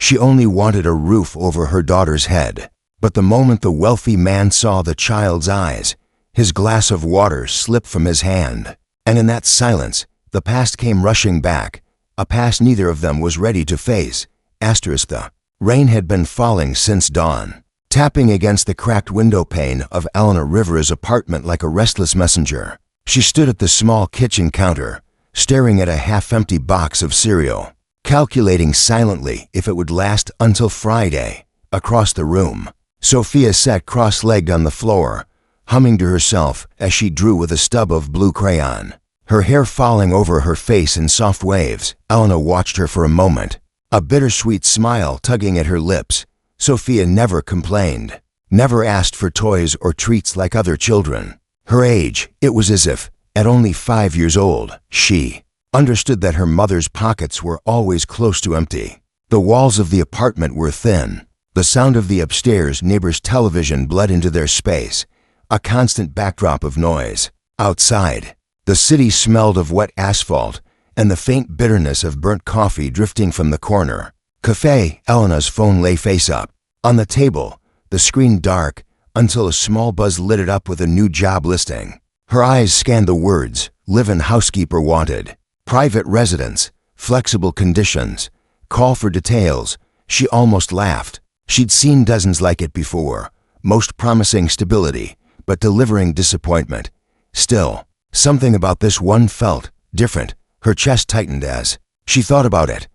She only wanted a roof over her daughter's head. But the moment the wealthy man saw the child's eyes, his glass of water slipped from his hand. And in that silence, the past came rushing back, a past neither of them was ready to face. The rain had been falling since dawn, tapping against the cracked window pane of Elena Rivera's apartment like a restless messenger. She stood at the small kitchen counter, staring at a half-empty box of cereal, calculating silently if it would last until Friday. Across the room, Sophia sat cross-legged on the floor, humming to herself as she drew with a stub of blue crayon, her hair falling over her face in soft waves. Elena watched her for a moment, a bittersweet smile tugging at her lips. Sophia never complained, never asked for toys or treats like other children. Her age, it was as if, at only 5 years old, she understood that her mother's pockets were always close to empty. The walls of the apartment were thin. The sound of the upstairs neighbor's television bled into their space, a constant backdrop of noise. Outside, the city smelled of wet asphalt and the faint bitterness of burnt coffee drifting from the corner cafe. Elena's phone lay face up on the table, the screen dark until a small buzz lit it up with a new job listing. Her eyes scanned the words, live-in housekeeper wanted, private residence, flexible conditions, call for details. She almost laughed. She'd seen dozens like it before, most promising stability, but delivering disappointment. Still, something about this one felt different. Her chest tightened as she thought about it.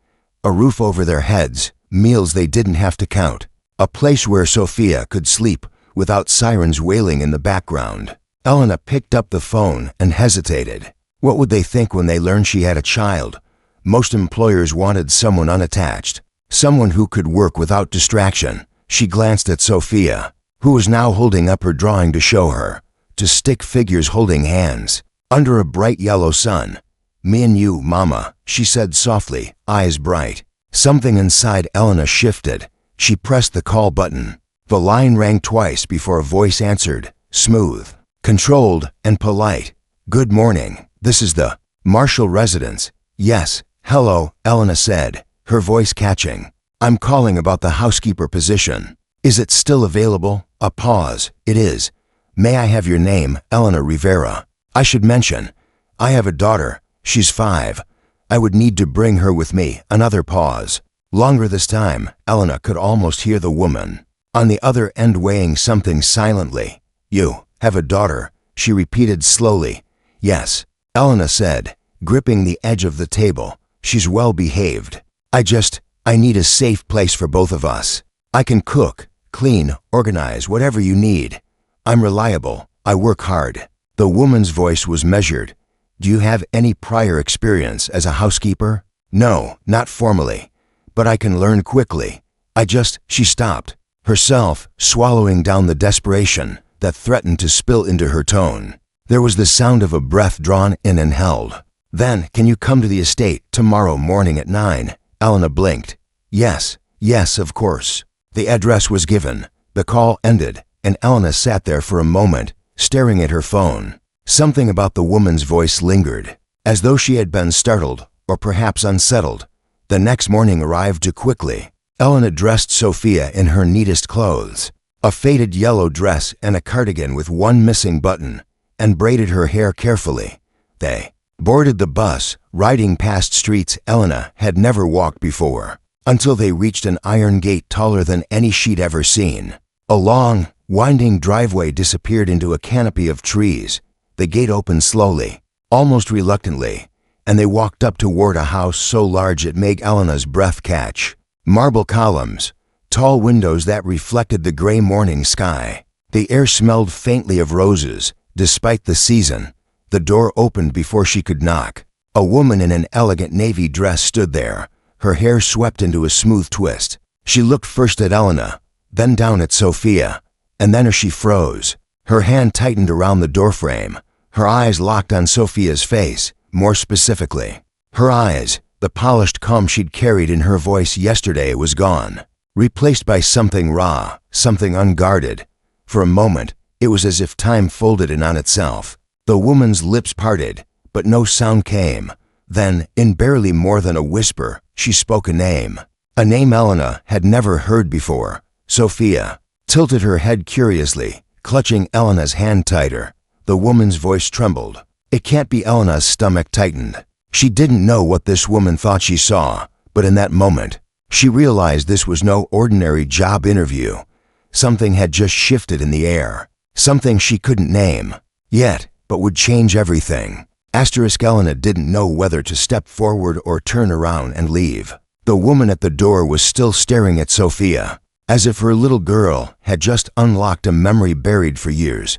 A roof over their heads, meals they didn't have to count, a place where Sophia could sleep without sirens wailing in the background. Elena picked up the phone and hesitated. What would they think when they learned she had a child? Most employers wanted someone unattached, someone who could work without distraction. She glanced at Sophia, who was now holding up her drawing to show her, to stick figures holding hands, under a bright yellow sun. Me and you, Mama, she said softly, eyes bright. Something inside Elena shifted. She pressed the call button. The line rang twice before a voice answered, smooth, controlled, and polite. Good morning, this is the Marshall residence. Yes, hello, Elena said, her voice catching. I'm calling about the housekeeper position. Is it still available? A pause. It is. May I have your name? Elena Rivera. I should mention, I have a daughter. She's 5. I would need to bring her with me. Another pause. Longer this time. Elena could almost hear the woman on the other end weighing something silently. You have a daughter, she repeated slowly. Yes, Elena said, gripping the edge of the table. She's well behaved. I need a safe place for both of us. I can cook, clean, organize, whatever you need. I'm reliable. I work hard. The woman's voice was measured. Do you have any prior experience as a housekeeper? No, not formally. But I can learn quickly. She stopped, herself swallowing down the desperation that threatened to spill into her tone. There was the sound of a breath drawn in and held. Then, can you come to the estate tomorrow morning at 9? Elena blinked. Yes, of course. The address was given. The call ended, and Elena sat there for a moment, staring at her phone. Something about the woman's voice lingered, as though she had been startled, or perhaps unsettled. The next morning arrived too quickly. Elena dressed Sophia in her neatest clothes, a faded yellow dress and a cardigan with one missing button, and braided her hair carefully. They boarded the bus, riding past streets Elena had never walked before, until they reached an iron gate taller than any she'd ever seen. A long, winding driveway disappeared into a canopy of trees. The gate opened slowly, almost reluctantly, and they walked up toward a house so large it made Elena's breath catch. Marble columns, tall windows that reflected the gray morning sky. The air smelled faintly of roses, despite the season. The door opened before she could knock. A woman in an elegant navy dress stood there, her hair swept into a smooth twist. She looked first at Elena, then down at Sophia, and then as she froze, her hand tightened around the doorframe. Her eyes locked on Sophia's face, more specifically. Her eyes, the polished calm she'd carried in her voice yesterday, was gone, replaced by something raw, something unguarded. For a moment, it was as if time folded in on itself. The woman's lips parted, but no sound came. Then, in barely more than a whisper, she spoke a name. A name Elena had never heard before. Sophia tilted her head curiously, clutching Elena's hand tighter. The woman's voice trembled. It can't be. Elena's stomach tightened. She didn't know what this woman thought she saw, but in that moment, she realized this was no ordinary job interview. Something had just shifted in the air. Something she couldn't name yet, but would change everything. Elena didn't know whether to step forward or turn around and leave. The woman at the door was still staring at Sophia, as if her little girl had just unlocked a memory buried for years.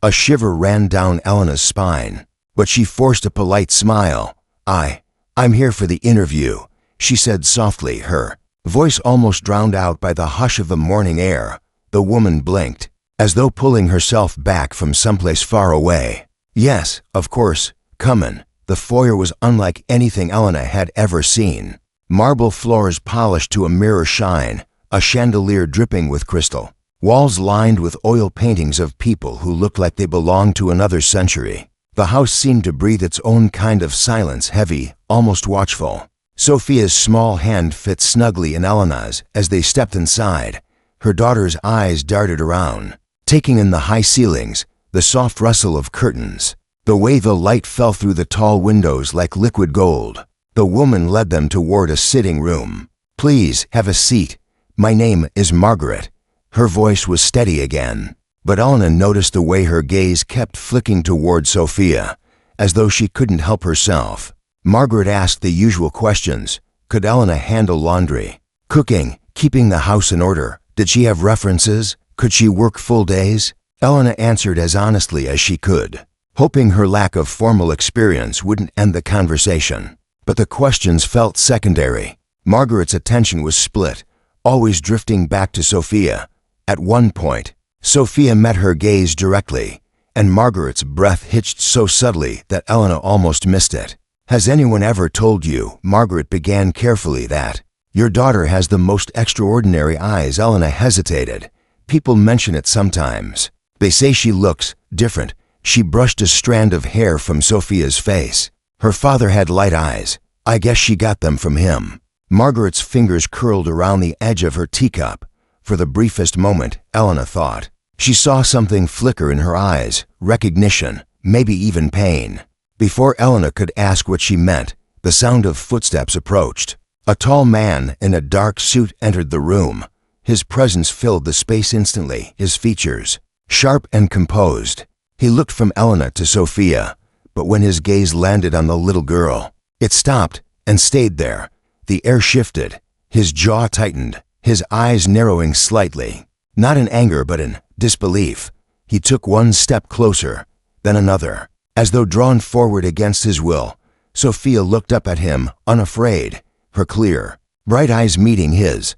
A shiver ran down Elena's spine, but she forced a polite smile. I'm here for the interview," she said softly, her voice almost drowned out by the hush of the morning air. The woman blinked, as though pulling herself back from someplace far away. Yes, of course, come in. The foyer was unlike anything Elena had ever seen. Marble floors polished to a mirror shine, a chandelier dripping with crystal, walls lined with oil paintings of people who looked like they belonged to another century. The house seemed to breathe its own kind of silence, heavy, almost watchful. Sophia's small hand fit snugly in Elena's as they stepped inside. Her daughter's eyes darted around, taking in the high ceilings, the soft rustle of curtains, the way the light fell through the tall windows like liquid gold. The woman led them toward a sitting room. "Please, have a seat. My name is Margaret." Her voice was steady again, but Elena noticed the way her gaze kept flicking toward Sophia, as though she couldn't help herself. Margaret asked the usual questions. Could Elena handle laundry, cooking, keeping the house in order? Did she have references? Could she work full days? Elena answered as honestly as she could, hoping her lack of formal experience wouldn't end the conversation. But the questions felt secondary. Margaret's attention was split, always drifting back to Sophia. At one point, Sophia met her gaze directly, and Margaret's breath hitched so subtly that Elena almost missed it. "Has anyone ever told you," Margaret began carefully, "that your daughter has the most extraordinary eyes?" Elena hesitated. "People mention it sometimes. They say she looks different." She brushed a strand of hair from Sophia's face. "Her father had light eyes. I guess she got them from him." Margaret's fingers curled around the edge of her teacup. For the briefest moment, Elena thought she saw something flicker in her eyes, recognition, maybe even pain. Before Elena could ask what she meant, the sound of footsteps approached. A tall man in a dark suit entered the room. His presence filled the space instantly, his features sharp and composed. He looked from Elena to Sophia, but when his gaze landed on the little girl, it stopped and stayed there. The air shifted, his jaw tightened, his eyes narrowing slightly, not in anger but in disbelief. He took one step closer, then another. As though drawn forward against his will, Sophia looked up at him, unafraid, her clear, bright eyes meeting his.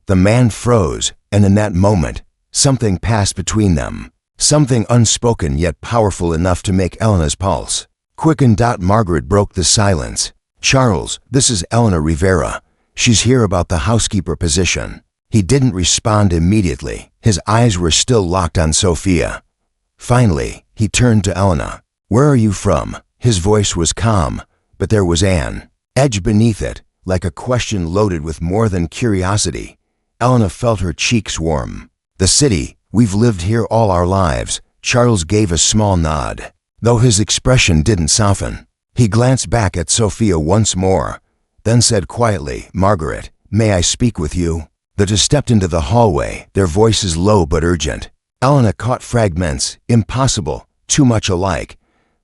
The man froze, and in that moment, something passed between them, something unspoken yet powerful enough to make Elena's pulse quicken. Margaret broke the silence. "Charles, this is Elena Rivera. She's here about the housekeeper position." He didn't respond immediately. His eyes were still locked on Sophia. Finally, he turned to Elena. "Where are you from?" His voice was calm, but there was an edge beneath it, like a question loaded with more than curiosity. Elena felt her cheeks warm. "The city. We've lived here all our lives." Charles gave a small nod, though his expression didn't soften. He glanced back at Sophia once more, then said quietly, "Margaret, may I speak with you?" The two stepped into the hallway, their voices low but urgent. Elena caught fragments, impossible, too much alike.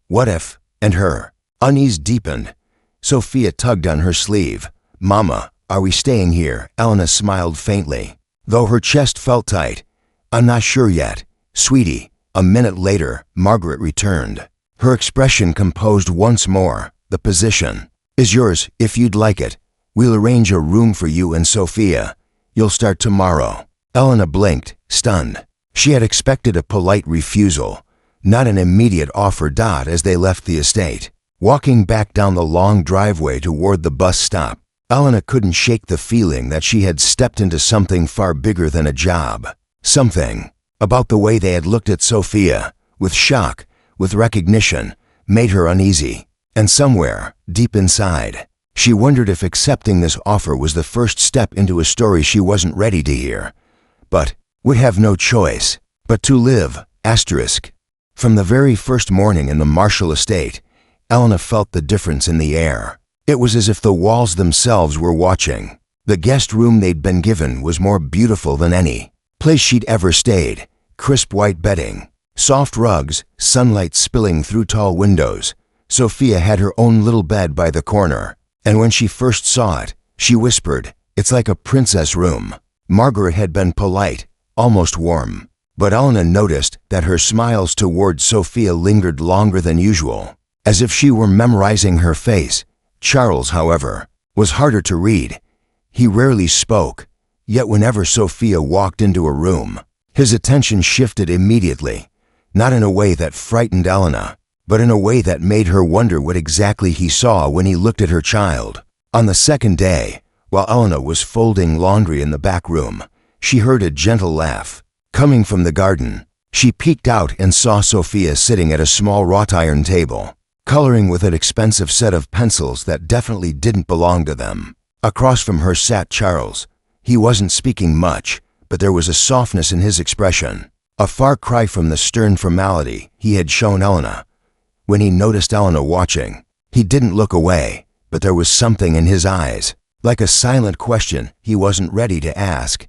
What if? And her unease deepened. Sophia tugged on her sleeve. "Mama, are we staying here?" Elena smiled faintly, though her chest felt tight. "I'm not sure yet, sweetie." A minute later, Margaret returned, her expression composed once more. "The position is yours if you'd like it. We'll arrange a room for you and Sophia. You'll start tomorrow." Elena blinked, stunned. She had expected a polite refusal, not an immediate offer. As they left the estate, walking back down the long driveway toward the bus stop, Elena couldn't shake the feeling that she had stepped into something far bigger than a job. Something about the way they had looked at Sophia, with shock, with recognition, made her uneasy. And somewhere, deep inside, She wondered if accepting this offer was the first step into a story she wasn't ready to hear, but would have no choice but to live. From the very first morning in the Marshall estate, Elena felt the difference in the air. It was as if the walls themselves were watching. The guest room they'd been given was more beautiful than any place she'd ever stayed. Crisp white bedding, soft rugs, sunlight spilling through tall windows. Sophia had her own little bed by the corner, and when she first saw it, she whispered, "It's like a princess room." Margaret had been polite, almost warm, but Elena noticed that her smiles toward Sophia lingered longer than usual, as if she were memorizing her face. Charles, however, was harder to read. He rarely spoke, yet whenever Sophia walked into a room, his attention shifted immediately, not in a way that frightened Elena, but in a way that made her wonder what exactly he saw when he looked at her child. On the second day, while Elena was folding laundry in the back room, she heard a gentle laugh coming from the garden. She peeked out and saw Sophia sitting at a small wrought iron table, coloring with an expensive set of pencils that definitely didn't belong to them. Across from her sat Charles. He wasn't speaking much, but there was a softness in his expression, a far cry from the stern formality he had shown Elena. When he noticed Elena watching, he didn't look away, but there was something in his eyes, like a silent question he wasn't ready to ask.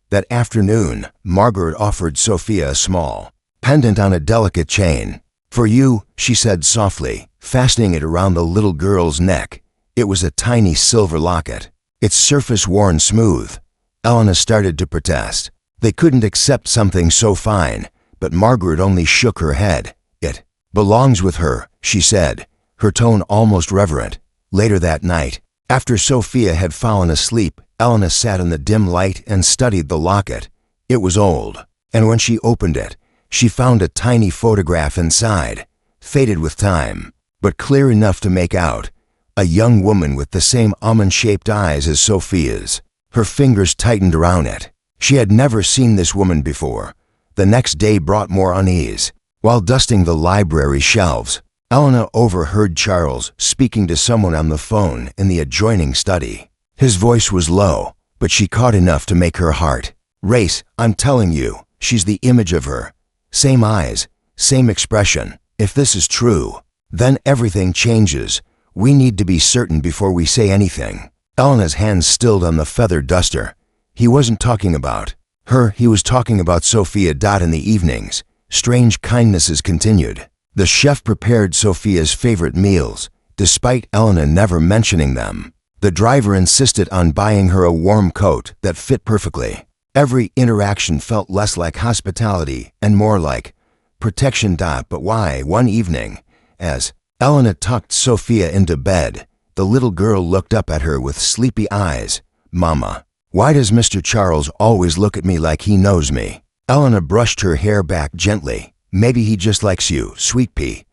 That afternoon, Margaret offered Sophia a small pendant on a delicate chain. "For you," she said softly, fastening it around the little girl's neck. It was a tiny silver locket, its surface worn smooth. Elena started to protest. They couldn't accept something so fine, but Margaret only shook her head. "It belongs with her," she said, her tone almost reverent. Later that night, after Sophia had fallen asleep, Elena sat in the dim light and studied the locket. It was old, and when she opened it, she found a tiny photograph inside, faded with time, but clear enough to make out. A young woman with the same almond-shaped eyes as Sophia's. Her fingers tightened around it. She had never seen this woman before. The next day brought more unease. While dusting the library shelves, Elena overheard Charles speaking to someone on the phone in the adjoining study. His voice was low, but she caught enough to make her heart race. "I'm telling you, she's the image of her. Same eyes, same expression. If this is true, then everything changes. We need to be certain before we say anything." Elena's hands stilled on the feather duster. He wasn't talking about her, he was talking about Sophia. In the evenings, strange kindnesses continued. The chef prepared Sophia's favorite meals, despite Elena never mentioning them. The driver insisted on buying her a warm coat that fit perfectly. Every interaction felt less like hospitality and more like protection. But why, one evening, as Elena tucked Sophia into bed, the little girl looked up at her with sleepy eyes. "Mama, why does Mr. Charles always look at me like he knows me?" Elena brushed her hair back gently. "Maybe he just likes you, sweet pea."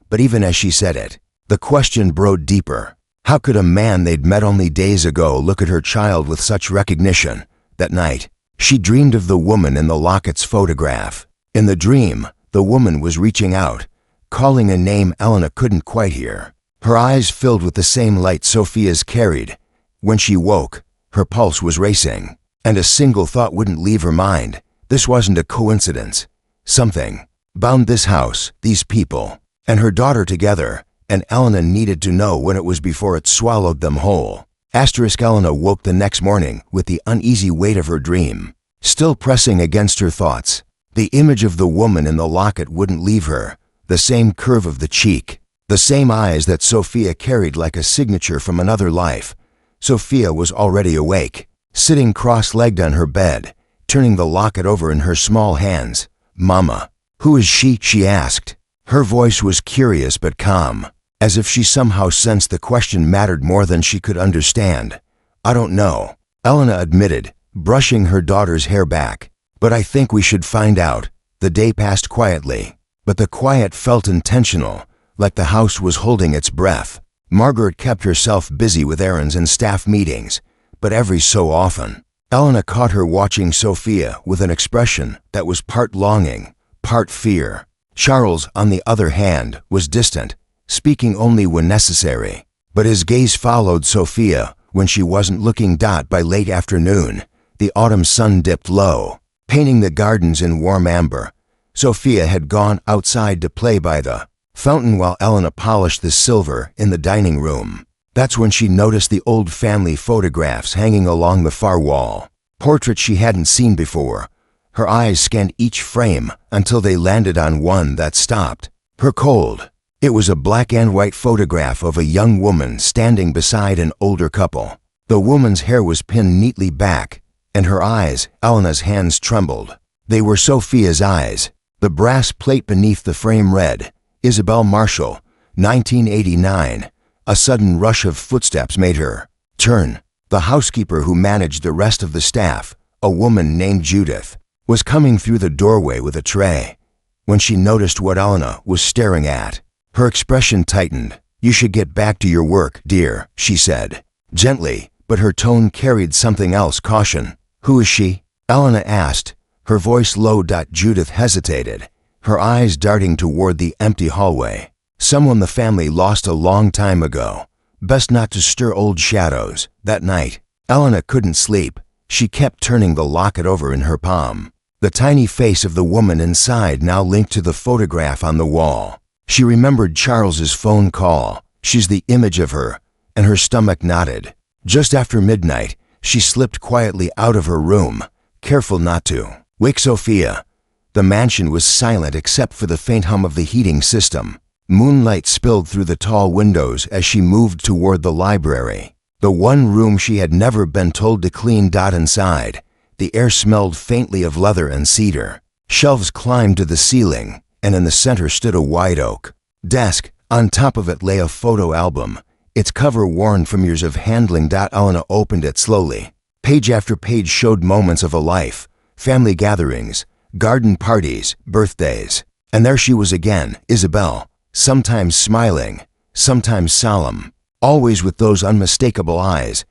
But even as she said it, the question burrowed deeper. How could a man they'd met only days ago look at her child with such recognition? That night, she dreamed of the woman in the locket's photograph. In the dream, the woman was reaching out, calling a name Elena couldn't quite hear. Her eyes filled with the same light Sophia's carried. When she woke, her pulse was racing, and a single thought wouldn't leave her mind. This wasn't a coincidence. Something bound this house, these people, and her daughter together, and Elena needed to know when it was before it swallowed them whole. Elena woke the next morning with the uneasy weight of her dream still pressing against her thoughts. The image of the woman in the locket wouldn't leave her, the same curve of the cheek, the same eyes that Sophia carried like a signature from another life. Sophia was already awake, sitting cross-legged on her bed, turning the locket over in her small hands. "Mama, who is she?" she asked. Her voice was curious but calm, as if she somehow sensed the question mattered more than she could understand. "I don't know," Elena admitted, brushing her daughter's hair back. "But I think we should find out." The day passed quietly, but the quiet felt intentional, like the house was holding its breath. Margaret kept herself busy with errands and staff meetings, but every so often, Elena caught her watching Sophia with an expression that was part longing, part fear. Charles, on the other hand, was distant, speaking only when necessary. But his gaze followed Sophia when she wasn't looking. By late afternoon, the autumn sun dipped low, painting the gardens in warm amber. Sophia had gone outside to play by the fountain while Elena polished the silver in the dining room. That's when she noticed the old family photographs hanging along the far wall, portraits she hadn't seen before. Her eyes scanned each frame until they landed on one that stopped her cold. It was a black and white photograph of a young woman standing beside an older couple. The woman's hair was pinned neatly back, and her eyes, Elena's hands trembled. They were Sophia's eyes. The brass plate beneath the frame read, Isabel Marshall, 1989. A sudden rush of footsteps made her turn. The housekeeper who managed the rest of the staff, a woman named Judith, was coming through the doorway with a tray. When she noticed what Elena was staring at, her expression tightened. "You should get back to your work, dear," she said, gently, but her tone carried something else, caution. "Who is she?" Elena asked, her voice low. Judith hesitated, her eyes darting toward the empty hallway. "Someone the family lost a long time ago. Best not to stir old shadows." That night, Elena couldn't sleep. She kept turning the locket over in her palm. The tiny face of the woman inside now linked to the photograph on the wall. She remembered Charles's phone call. She's the image of her, and her stomach knotted. Just after midnight, she slipped quietly out of her room, careful not to wake Sophia. The mansion was silent except for the faint hum of the heating system. Moonlight spilled through the tall windows as she moved toward the library, the one room she had never been told to clean. Inside, the air smelled faintly of leather and cedar. Shelves climbed to the ceiling, and in the center stood a wide oak desk. On top of it lay a photo album, its cover worn from years of handling. Elena opened it slowly. Page after page showed moments of a life, family gatherings, garden parties, birthdays. And there she was again, Isabel, sometimes smiling, sometimes solemn, always with those unmistakable eyes.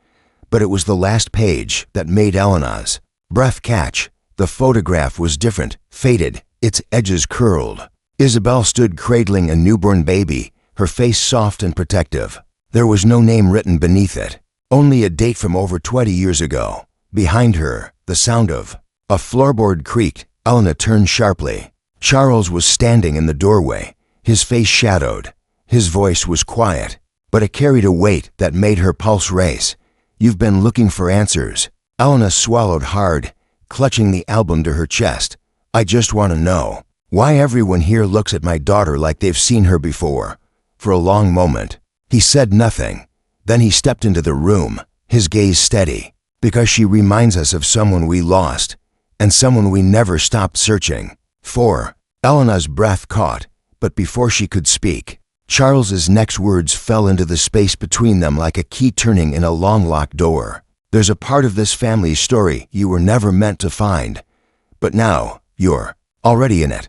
But it was the last page that made Elena's breath catch. The photograph was different, faded, its edges curled. Isabel stood cradling a newborn baby, her face soft and protective. There was no name written beneath it, only a date from over 20 years ago. Behind her, the sound of a floorboard creaked. Elena turned sharply. Charles was standing in the doorway, his face shadowed. His voice was quiet, but it carried a weight that made her pulse race. "You've been looking for answers." Elena swallowed hard, clutching the album to her chest. "I just want to know why everyone here looks at my daughter like they've seen her before." For a long moment, he said nothing. Then he stepped into the room, his gaze steady. "Because she reminds us of someone we lost, and someone we never stopped searching for." Elena's breath caught, but before she could speak, Charles's next words fell into the space between them like a key turning in a long-locked door. "There's a part of this family's story you were never meant to find, but now you're already in it."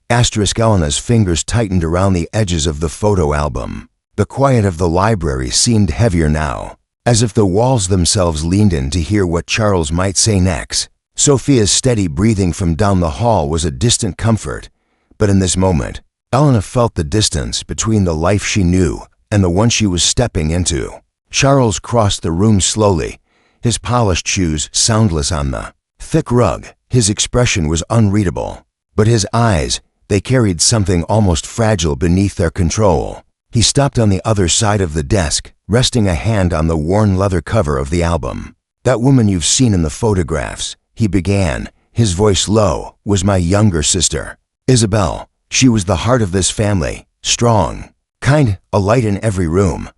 Elena's fingers tightened around the edges of the photo album. The quiet of the library seemed heavier now, as if the walls themselves leaned in to hear what Charles might say next. Sophia's steady breathing from down the hall was a distant comfort, but in this moment, Elena felt the distance between the life she knew and the one she was stepping into. Charles crossed the room slowly, his polished shoes soundless on the thick rug. His expression was unreadable, but his eyes, they carried something almost fragile beneath their control. He stopped on the other side of the desk, resting a hand on the worn leather cover of the album. "That woman you've seen in the photographs," he began, his voice low, "was my younger sister, Isabel. She was the heart of this family, strong, kind, a light in every room.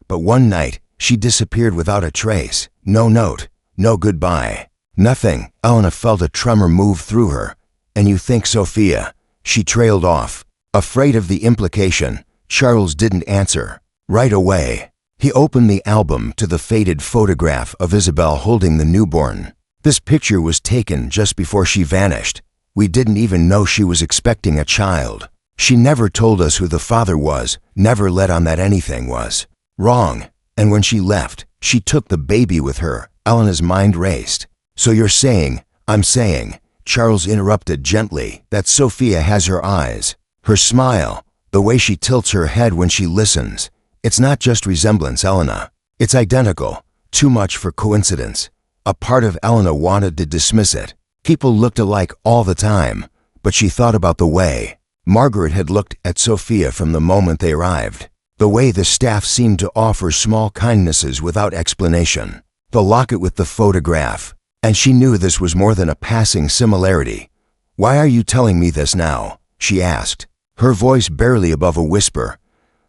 But one night, she disappeared without a trace. No note, no goodbye, nothing." Elena felt a tremor move through her. "And you think Sophia?" She trailed off. Afraid of the implication, Charles didn't answer. Right away, he opened the album to the faded photograph of Isabel holding the newborn. "This picture was taken just before she vanished. We didn't even know she was expecting a child. She never told us who the father was, never let on that anything was wrong. And when she left, she took the baby with her." Elena's mind raced. "So you're saying," "I'm saying," Charles interrupted gently, "that Sophia has her eyes, her smile, the way she tilts her head when she listens. It's not just resemblance, Elena. It's identical. Too much for coincidence. A part of Elena wanted to dismiss it. People looked alike all the time, but she thought about the way Margaret had looked at Sophia from the moment they arrived. The way the staff seemed to offer small kindnesses without explanation. The locket with the photograph. And she knew this was more than a passing similarity. "Why are you telling me this now?" she asked, her voice barely above a whisper.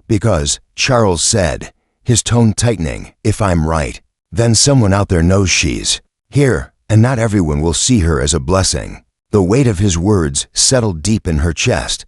"Because," Charles said, his tone tightening, "if I'm right, then someone out there knows she's here, and not everyone will see her as a blessing." The weight of his words settled deep in her chest.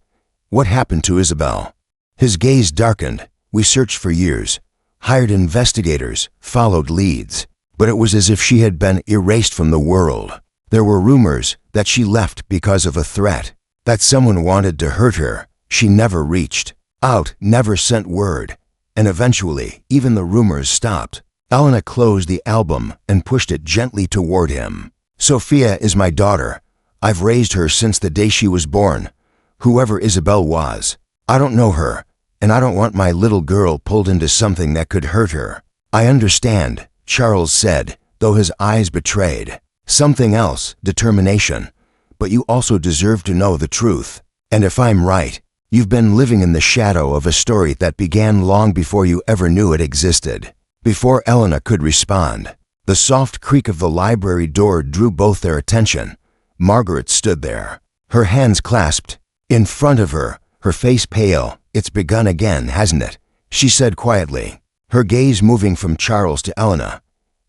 "What happened to Isabel?" His gaze darkened. "We searched for years, hired investigators, followed leads, but it was as if she had been erased from the world. There were rumors that she left because of a threat, that someone wanted to hurt her. She never reached out, never sent word, and eventually even the rumors stopped." Elena closed the album and pushed it gently toward him. "Sophia is my daughter. I've raised her since the day she was born. Whoever Isabel was, I don't know her, and I don't want my little girl pulled into something that could hurt her." "I understand," Charles said, though his eyes betrayed something else, determination. "But you also deserve to know the truth. And if I'm right, you've been living in the shadow of a story that began long before you ever knew it existed." Before Elena could respond, the soft creak of the library door drew both their attention. Margaret stood there, her hands clasped in front of her, her face pale. "It's begun again, hasn't it?" she said quietly, her gaze moving from Charles to Elena.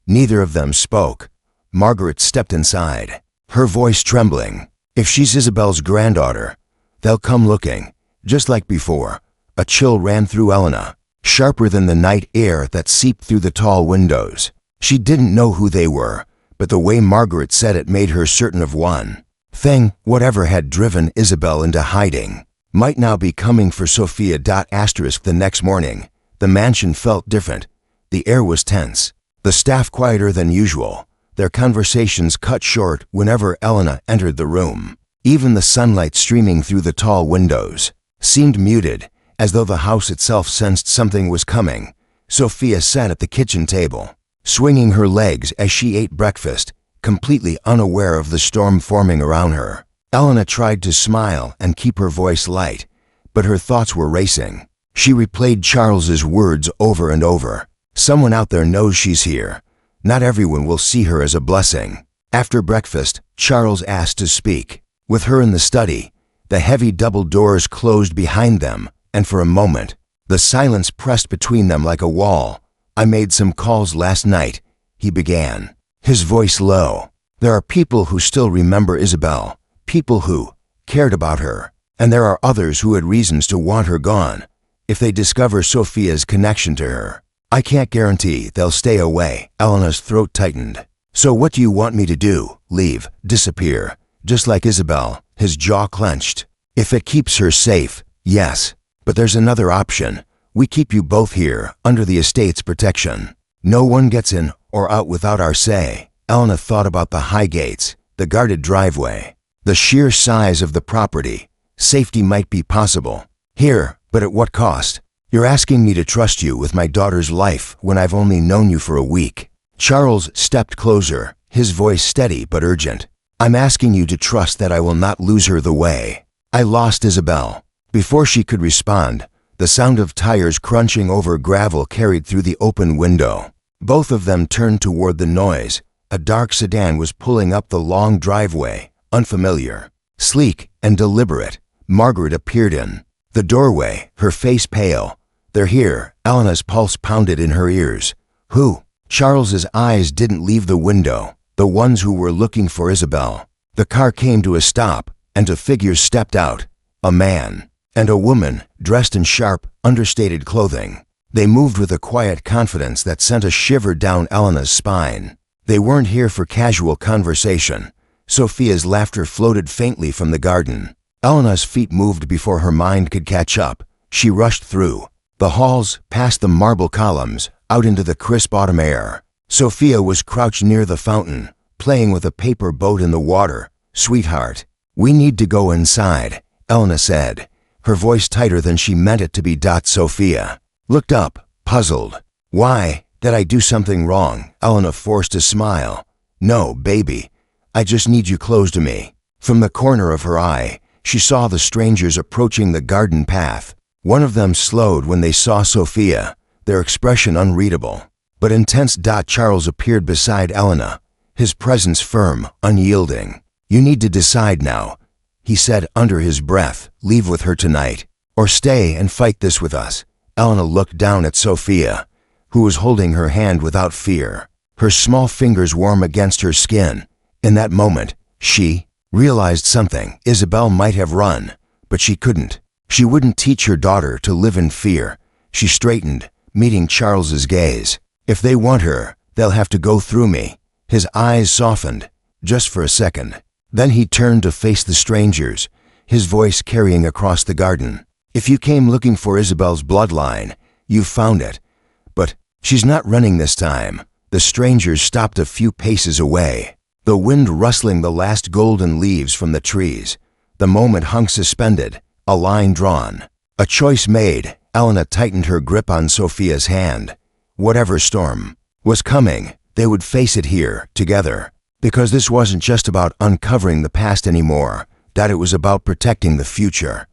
Neither of them spoke. Margaret stepped inside, her voice trembling. "If she's Isabel's granddaughter, they'll come looking, just like before." A chill ran through Elena, sharper than the night air that seeped through the tall windows. She didn't know who they were, but the way Margaret said it made her certain of one thing: whatever had driven Isabel into hiding might now be coming for Sophia. The next morning, the mansion felt different. The air was tense, the staff quieter than usual, their conversations cut short whenever Elena entered the room. Even the sunlight streaming through the tall windows seemed muted, as though the house itself sensed something was coming. Sophia sat at the kitchen table, swinging her legs as she ate breakfast, completely unaware of the storm forming around her. Elena tried to smile and keep her voice light, but her thoughts were racing. She replayed Charles's words over and over. "Someone out there knows she's here. Not everyone will see her as a blessing." After breakfast, Charles asked to speak. With her in the study, the heavy double doors closed behind them, and for a moment, the silence pressed between them like a wall. "I made some calls last night," he began, his voice low. "There are people who still remember Isabel, people who cared about her, and there are others who had reasons to want her gone if they discover Sophia's connection to her. I can't guarantee they'll stay away." Elena's throat tightened. "So what do you want me to do? Leave? Disappear? Just like Isabel?" His jaw clenched. "If it keeps her safe, yes. But there's another option. We keep you both here, under the estate's protection. No one gets in or out without our say." Elena thought about the high gates, the guarded driveway, the sheer size of the property. Safety might be possible here, but at what cost? "You're asking me to trust you with my daughter's life when I've only known you for a week." Charles stepped closer, his voice steady but urgent. "I'm asking you to trust that I will not lose her the way I lost Isabel." Before she could respond, the sound of tires crunching over gravel carried through the open window. Both of them turned toward the noise. A dark sedan was pulling up the long driveway, unfamiliar, sleek, and deliberate. Margaret appeared in the doorway, her face pale. "They're here." Elena's pulse pounded in her ears. "Who?" Charles's eyes didn't leave the window. "The ones who were looking for Isabel." The car came to a stop, and two figures stepped out, a man and a woman, dressed in sharp, understated clothing. They moved with a quiet confidence that sent a shiver down Elena's spine. They weren't here for casual conversation. Sophia's laughter floated faintly from the garden. Elena's feet moved before her mind could catch up. She rushed through the halls, past the marble columns, out into the crisp autumn air. Sophia was crouched near the fountain, playing with a paper boat in the water. "Sweetheart, we need to go inside," Elena said, her voice tighter than she meant it to be. Sophia looked up, puzzled. Why? Did I do something wrong? Elena forced a smile. No, baby. I just need you close to me. From the corner of her eye, she saw the strangers approaching the garden path. One of them slowed when they saw Sophia, their expression unreadable, but intense. Charles appeared beside Elena, his presence firm, unyielding. You need to decide now, he said under his breath. Leave with her tonight, or stay and fight this with us. Elena looked down at Sophia, who was holding her hand without fear, her small fingers warm against her skin. In that moment, she realized something. Isabel might have run, but she couldn't. She wouldn't teach her daughter to live in fear. She straightened, meeting Charles's gaze. If they want her, they'll have to go through me. His eyes softened, just for a second. Then he turned to face the strangers, his voice carrying across the garden. If you came looking for Isabel's bloodline, you've found it. But she's not running this time. The strangers stopped a few paces away, the wind rustling the last golden leaves from the trees. The moment hung suspended, a line drawn. A choice made. Elena tightened her grip on Sophia's hand. Whatever storm was coming, they would face it here, together. Because this wasn't just about uncovering the past anymore, that it was about protecting the future.